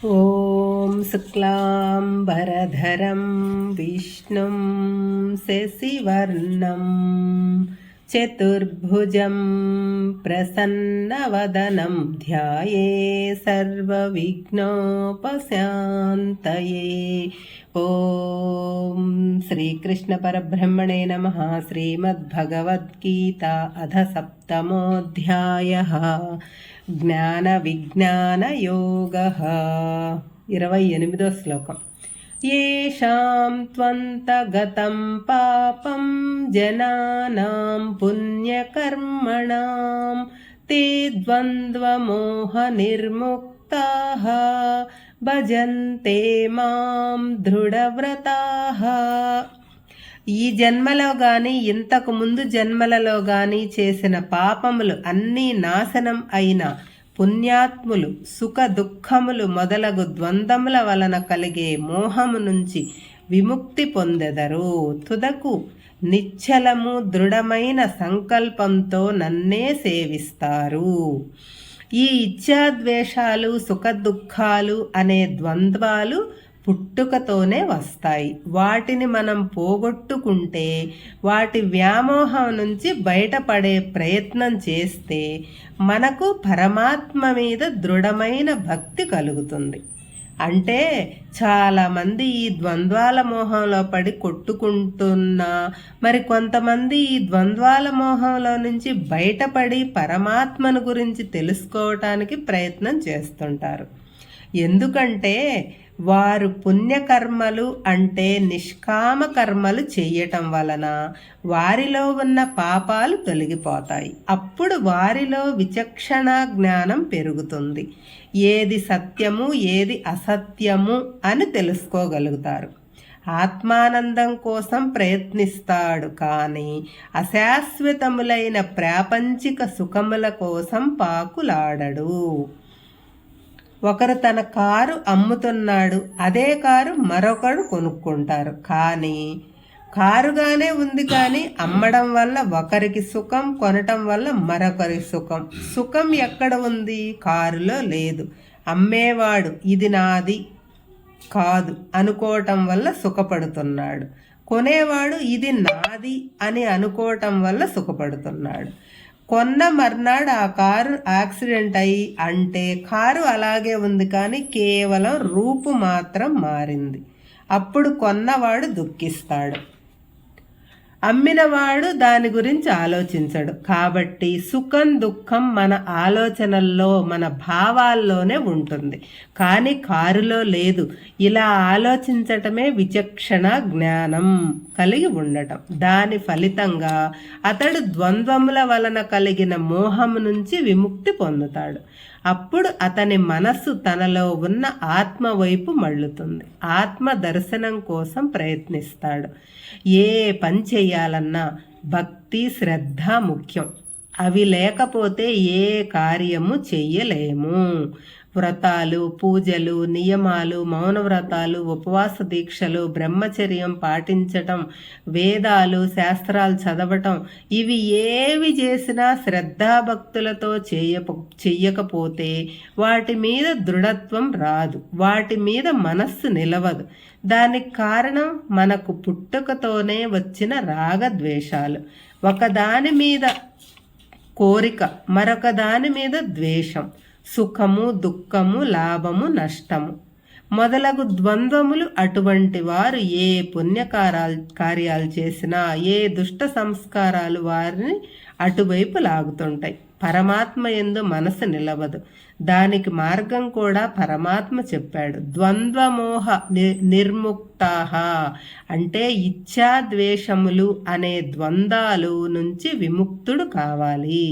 ॐ शुक्लाम्बरधरं विष्णुं शशिवर्णं चतुर्भुजं प्रसन्नवदनं ध्याये सर्वविघ्नोपशान्तये। ॐ श्रीकृष्णपरब्रह्मणे नमः। श्रीमद्भगवद्गीता अध सप्तमोऽध्यायः జ్ఞానవిజ్ఞానయోగః 28వ శ్లోకం। येषां त्वन्तगतं पापं जनानां पुण्यकर्मणां ते द्वन्द्वमोहनिर्मुक्ताः भजन्ते मां दृढव्रताः। ఈ జన్మలో గాని ఇంతకు ముందు జన్మలలో గాని చేసిన పాపములు అన్నీ నాశనం అయిన పుణ్యాత్ములు సుఖ దుఃఖములు మొదలగు ద్వంద్వముల వలన కలిగే మోహము నుంచి విముక్తి పొందెదరు। తుదకు నిశ్చలము దృఢమైన సంకల్పంతో నన్నే సేవిస్తారు। ఈ ఇచ్ఛాద్వేషాలు సుఖ దుఃఖాలు అనే ద్వంద్వాలు పుట్టుకతోనే వస్తాయి। వాటిని మనం పోగొట్టుకుంటే, వాటి వ్యామోహం నుంచి బయటపడే ప్రయత్నం చేస్తే మనకు పరమాత్మ మీద దృఢమైన భక్తి కలుగుతుంది। అంటే చాలామంది ఈ ద్వంద్వాల మోహంలో పడి కొట్టుకుంటున్నా, మరి కొంతమంది ఈ ద్వంద్వాల మోహంలో నుంచి బయటపడి పరమాత్మను గురించి తెలుసుకోవటానికి ప్రయత్నం చేస్తుంటారు। ఎందుకంటే వారు పుణ్యకర్మలు అంటే నిష్కామ కర్మలు చెయ్యటం వలన వారిలో ఉన్న పాపాలు తొలగిపోతాయి। అప్పుడు వారిలో విచక్షణ జ్ఞానం పెరుగుతుంది। ఏది సత్యము ఏది అసత్యము అని తెలుసుకోగలుగుతారు। ఆత్మానందం కోసం ప్రయత్నిస్తాడు, కానీ అశాశ్వతములైన ప్రాపంచిక సుఖముల కోసం పాకులాడడు। ఒకరు తన కారు అమ్ముతున్నాడు, అదే కారు మరొకరు కొనుక్కుంటారు। కానీ కారుగానే ఉంది, కానీ అమ్మడం వల్ల ఒకరికి సుఖం, కొనటం వల్ల మరొకరి సుఖం। సుఖం ఎక్కడ ఉంది? కారులో లేదు। అమ్మేవాడు ఇది నాది కాదు అనుకోవటం వల్ల సుఖపడుతున్నాడు, కొనేవాడు ఇది నాది అని అనుకోవటం వల్ల సుఖపడుతున్నాడు। కొన్న మర్నాడు ఆ కారు యాక్సిడెంట్ అయ్యి అంటే కారు అలాగే ఉంది, కానీ కేవలం రూపు మాత్రం మారింది। అప్పుడు కొన్నవాడు దుఃఖిస్తాడు, అమ్మినవాడు దాని గురించి ఆలోచించడు। కాబట్టి సుఖం దుఃఖం మన ఆలోచనల్లో మన భావాల్లోనే ఉంటుంది, కానీ కారులో లేదు। ఇలా ఆలోచించటమే విచక్షణ జ్ఞానం కలిగి ఉండటం। దాని ఫలితంగా అతడు ద్వంద్వముల వలన కలిగిన మోహము నుంచి విముక్తి పొందుతాడు। అప్పుడు అతని మనస్సు తనలో ఉన్న ఆత్మ వైపు మళ్ళుతుంది। ఆత్మ దర్శనం కోసం ప్రయత్నిస్తాడు। ఏ పని చేయాలన్నా భక్తి శ్రద్ధ ముఖ్యం। అవి లేకపోతే ఏ కార్యము చెయ్యలేము। వ్రతాలు, పూజలు, నియమాలు, మౌన వ్రతాలు, ఉపవాస దీక్షలు, బ్రహ్మచర్యం పాటించటం, వేదాలు, శాస్త్రాలు చదవటం, ఇవి ఏవి చేసినా శ్రద్ధాభక్తులతో చెయ్యకపోతే వాటి మీద దృఢత్వం రాదు, వాటి మీద మనస్సు నిలవదు। దానికి కారణం మనకు పుట్టుకతోనే వచ్చిన రాగద్వేషాలు। ఒకదాని మీద కోరిక, మరొక దాని మీద ద్వేషం, సుఖము దుఃఖము లాభము నష్టము మొదలగు ద్వంద్వములు। అటువంటి వారు ఏ కార్యాలు చేసినా, ఏ దుష్ట సంస్కారాలు వారిని అటువైపు లాగుతుంటాయి। పరమాత్మ యందు మనసు నిలవదు। దానికి మార్గం కూడా పరమాత్మ చెప్పాడు। ద్వంద్వమోహ నిర్ముక్తాః అంటే ఇచ్ఛాద్వేషములు అనే ద్వంద్వాలు నుంచి విముక్తుడు కావాలి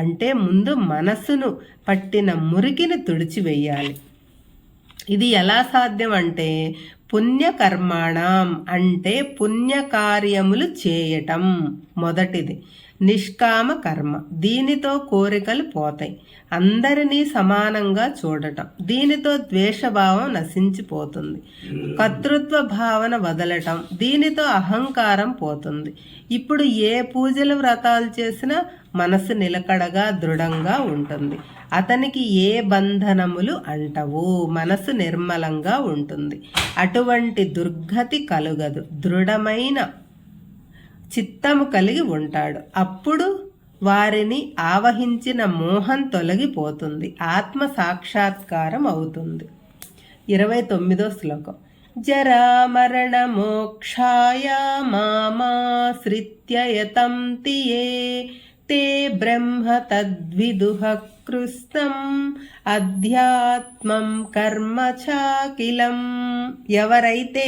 అంటే ముందు మనసును పట్టిన మురికిని తుడిచివేయాలి। ఇది ఎలా సాధ్యం అంటే పుణ్యకర్మాణం అంటే పుణ్యకార్యములు చేయటం మొదటిది। నిష్కామ కర్మ, దీనితో కోరికలు పోతాయి। అందరినీ సమానంగా చూడటం, దీనితో ద్వేషభావం నశించిపోతుంది। కర్తృత్వ భావన వదలటం, దీనితో అహంకారం పోతుంది। ఇప్పుడు ఏ పూజలు వ్రతాలు చేసినా మనసు నిలకడగా దృఢంగా ఉంటుంది। అతనికి ఏ బంధనములు అంటవు, మనసు నిర్మలంగా ఉంటుంది. అటువంటి దుర్గతి కలుగదు. దృఢమైన చిత్తము కలిగి ఉంటాడు. అప్పుడు వారిని ఆవహించిన మోహం తొలగిపోతుంది. ఆత్మ సాక్షాత్కారం అవుతుంది. 29వ శ్లోకం. జరామరణ మోక్షాయ మామాశ్రిత్య యతంతి యే తే బ్రహ్మ తద్విదుః కృస్తం అధ్యాత్మం కర్మ చాకిలం. ఎవరైతే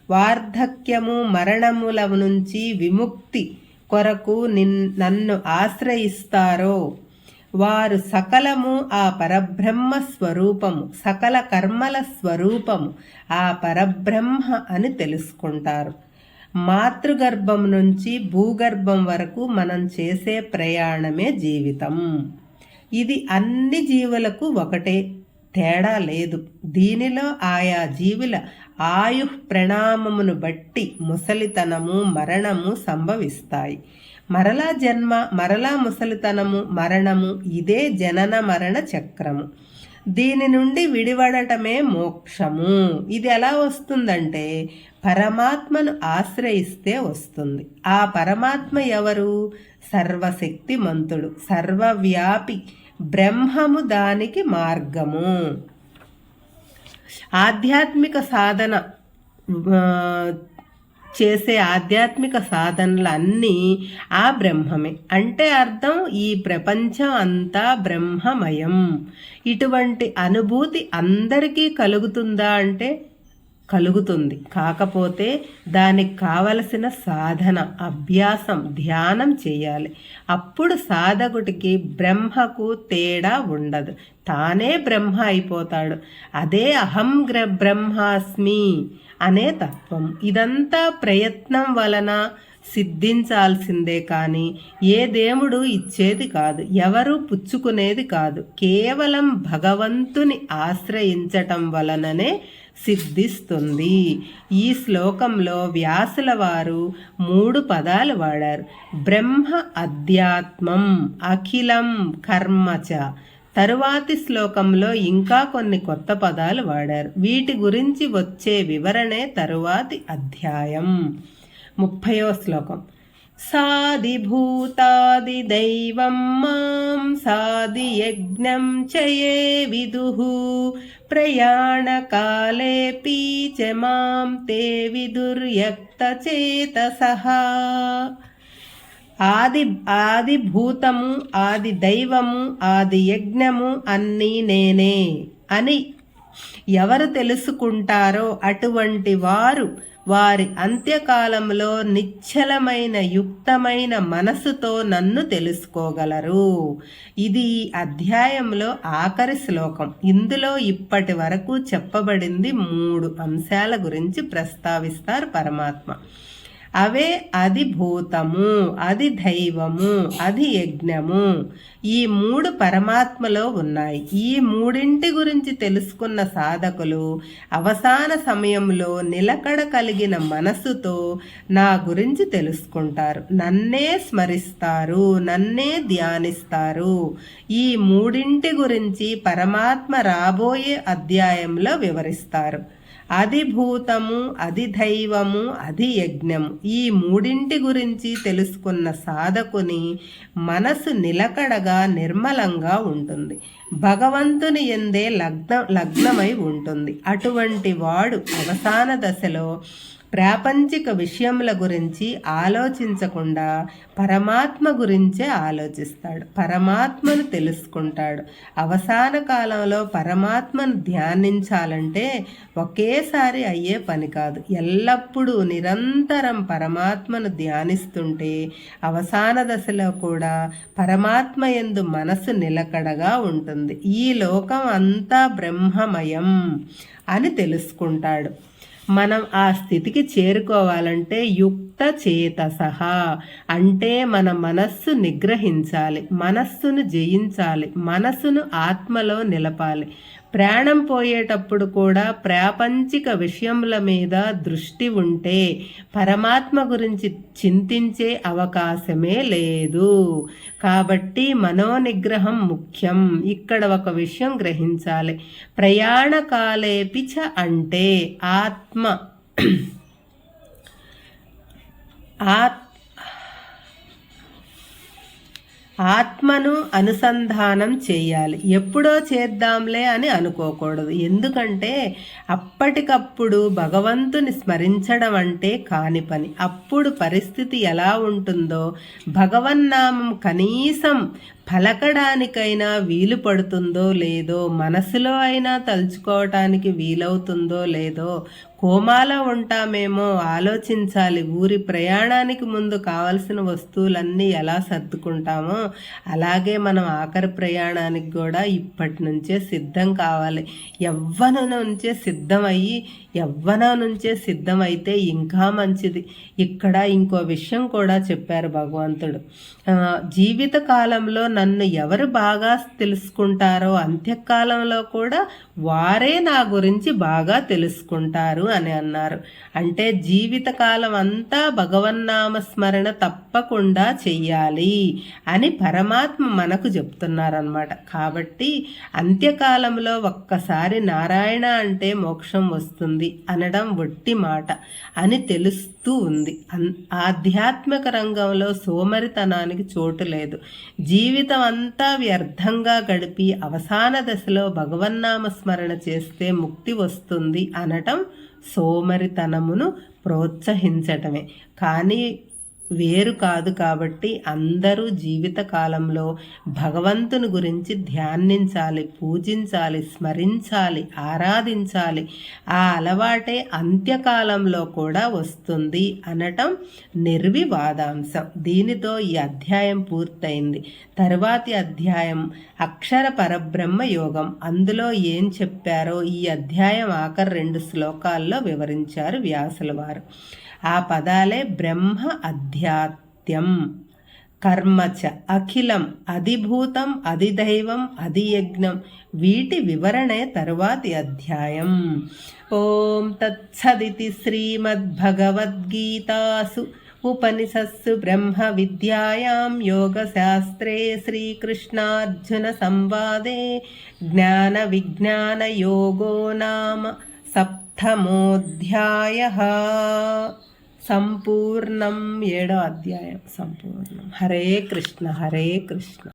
వార్ధక్యము మరణముల నుంచి విముక్తి కొరకు నన్ను ఆశ్రయిస్తారో వారు సకలము ఆ పరబ్రహ్మ స్వరూపము, సకల కర్మల స్వరూపము ఆ పరబ్రహ్మ అని తెలుసుకుంటారు. మాతృగర్భం నుంచి భూగర్భం వరకు మనం చేసే ప్రయాణమే జీవితం. ఇది అన్ని జీవులకు ఒకటే, తేడా లేదు. దీనిలో ఆయా జీవుల ఆయు ప్రణామమును బట్టి ముసలితనము మరణము సంభవిస్తాయి. మరలా జన్మ, మరలా ముసలితనము, మరణము, ఇదే జనన మరణ చక్రము. దీని నుండి విడివడటమే మోక్షము. ఇది ఎలా వస్తుందంటే పరమాత్మను ఆశ్రయిస్తే వస్తుంది. ఆ పరమాత్మ ఎవరు? సర్వశక్తిమంతుడు, సర్వవ్యాపి బ్రహ్మము, దానికి మార్గము. ఆధ్యాత్మిక సాధన చేసే ఆధ్యాత్మిక సాధనలన్నీ ఆ బ్రహ్మమే. అంటే అర్థం ఈ ప్రపంచం అంతా బ్రహ్మమయం. ఇటువంటి అనుభూతి అందరికీ కలుగుతుందా అంటే కలుగుతుంది. కాకపోతే దానికి కావలసిన సాధన, అభ్యాసం, ధ్యానం చేయాలి. అప్పుడు సాధకుడికి బ్రహ్మకు తేడా ఉండదు. తానే బ్రహ్మ అయిపోతాడు. అదే అహం బ్రహ్మాస్మి అనే తత్వం. ఇదంతా ప్రయత్నం వలన సిద్ధించాల్సిందే కానీ ఏ దేవుడు ఇచ్చేది కాదు, ఎవరు పుచ్చుకునేది కాదు. కేవలం భగవంతుని ఆశ్రయించటం వలననే సిద్ధిస్తుంది. ఈ శ్లోకంలో వ్యాసుల వారు 3 పదాలు వాడారు. బ్రహ్మ, అధ్యాత్మం, అఖిలం కర్మచ. తరువాతి శ్లోకంలో ఇంకా కొన్ని కొత్త పదాలు వాడారు. వీటి గురించి వచ్చే వివరణే తరువాతి అధ్యాయం. 30వ శ్లోకం. సాదిభూతాది దైవం మాం సాది యజ్ఞం చయే విదుః ప్రయాణకాలేపి చ మాం తే విదుర్యక్తచేతసః. ఆది భూతము, ఆది దైవము, ఆది యజ్ఞము అన్నీ నేనే అని ఎవరు తెలుసుకుంటారో అటువంటి వారు వారి అంత్యకాలంలో నిశ్చలమైన యుక్తమైన మనసుతో నన్ను తెలుసుకోగలరు. ఇది అధ్యాయంలో ఆఖరి శ్లోకం. ఇందులో ఇప్పటి వరకు చెప్పబడింది 3 అంశాల గురించి ప్రస్తావిస్తారు పరమాత్మ. అవే అది భూతము, అది దైవము, అది యజ్ఞము. ఈ 3 పరమాత్మలో ఉన్నాయి. ఈ 3 గురించి తెలుసుకున్న సాధకులు అవసాన సమయంలో నిలకడ కలిగిన మనసుతో నా గురించి తెలుసుకుంటారు, నన్నే స్మరిస్తారు, నన్నే ధ్యానిస్తారు. ఈ 3 గురించి పరమాత్మ రాబోయే అధ్యాయంలో వివరిస్తారు. అది భూతము, అది దైవము, అది యజ్ఞము. ఈ 3 గురించి తెలుసుకున్న సాధకుని మనసు నిలకడగా నిర్మలంగా ఉంటుంది. భగవంతుని యందే లగ్నమై ఉంటుంది. అటువంటి వాడు అవసాన దశలో ప్రాపంచిక విషయముల గురించి ఆలోచించకుండా పరమాత్మ గురించే ఆలోచిస్తాడు, పరమాత్మను తెలుసుకుంటాడు. అవసాన కాలంలో పరమాత్మను ధ్యానించాలంటే ఒకేసారి అయ్యే పని కాదు. ఎల్లప్పుడూ నిరంతరం పరమాత్మను ధ్యానిస్తుంటే అవసాన దశలో కూడా పరమాత్మ యందు మనసు నిలకడగా ఉంటుంది. ఈ లోకం అంతా బ్రహ్మమయం అని తెలుసుకుంటాడు. మనం ఆ స్థితికి చేరుకోవాలంటే యుక్త చేతసః అంటే మన మనస్సు నిగ్రహించాలి, మనస్సును జయించాలి, మనస్సును ఆత్మలో నిలపాలి. ప్రాణం పోయేటప్పుడు కూడా ప్రాపంచిక విషయముల మీద దృష్టి ఉంటే పరమాత్మ గురించి చింతించే అవకాశమే లేదు. కాబట్టి మనోనిగ్రహం ముఖ్యం. ఇక్కడ ఒక విషయం గ్రహించాలి. ప్రయాణకాలేపిచ అంటే ఆత్మను అనుసంధానం చేయాలి. ఎప్పుడో చేద్దాంలే అని అనుకోకూడదు. ఎందుకంటే అప్పటికప్పుడు భగవంతుని స్మరించడం అంటే కాని పని. అప్పుడు పరిస్థితి ఎలా ఉంటుందో భగవన్నామం కనీసం పలకడానికైనా వీలు పడుతుందో లేదో, మనసులో అయినా తలుచుకోవటానికి వీలవుతుందో లేదో, కోమాలో ఉంటామేమో ఆలోచించాలి. ఊరి ప్రయాణానికి ముందు కావలసిన వస్తువులన్నీ ఎలా సర్దుకుంటామో అలాగే మనం ఆఖరి ప్రయాణానికి కూడా ఇప్పటి నుంచే సిద్ధం కావాలి. యవ్వనం నుంచే సిద్ధమైతే ఇంకా మంచిది. ఇక్కడ ఇంకో విషయం కూడా చెప్పారు భగవంతుడు. జీవిత కాలంలో నన్ను ఎవరు బాగా తెలుసుకుంటారో అంత్యకాలంలో కూడా వారే నా గురించి బాగా తెలుసుకుంటారు అని అన్నారు. అంటే జీవితకాలం అంతా భగవన్నామ స్మరణ తప్పకుండా చెయ్యాలి అని పరమాత్మ మనకు చెప్తున్నారన్నమాట. కాబట్టి అంత్యకాలంలో ఒక్కసారి నారాయణ అంటే మోక్షం వస్తుంది అనడం వట్టి మాట అని తెలుస్తూ ఉంది. ఆధ్యాత్మిక రంగంలో సోమరితనానికి చోటు లేదు. జీవితం అంతా వ్యర్థంగా గడిపి అవసాన దశలో భగవన్నామ స్మరణ చేస్తే ముక్తి వస్తుంది అనటం సోమరితనమును ప్రోత్సహించటమే కానీ వేరు కాదు. కాబట్టి అందరూ జీవిత కాలంలో భగవంతుని గురించి ధ్యానించాలి, పూజించాలి, స్మరించాలి, ఆరాధించాలి. ఆ అలవాటే అంత్యకాలంలో కూడా వస్తుంది అనటం నిర్వివాదాంశం. దీనితో ఈ అధ్యాయం పూర్తయింది. తరువాతి అధ్యాయం అక్షర పరబ్రహ్మ యోగం. అందులో ఏం చెప్పారో ఈ అధ్యాయం ఆఖరి 2 శ్లోకాల్లో వివరించారు వ్యాసుల వారు. ఆ పదాలే బ్రహ్మ అధ్యాత్యం కర్మచ అఖిలం అధిభూతం అధిదైవం అధియజ్ఞం. వీటి వివరణే తరువాతి అధ్యాయం. ఓం తత్సదితి శ్రీమద్భగవద్గీతాసు ఉపనిషత్సు బ్రహ్మ విద్యాయాం యోగశాస్త్రే శ్రీకృష్ణార్జున సంవాదే జ్ఞాన విజ్ఞాన యోగో నామ సప్తమోऽధ్యాయః. సంపూర్ణం 7వ అధ్యాయం సంపూర్ణం. హరే కృష్ణ హరే కృష్ణ.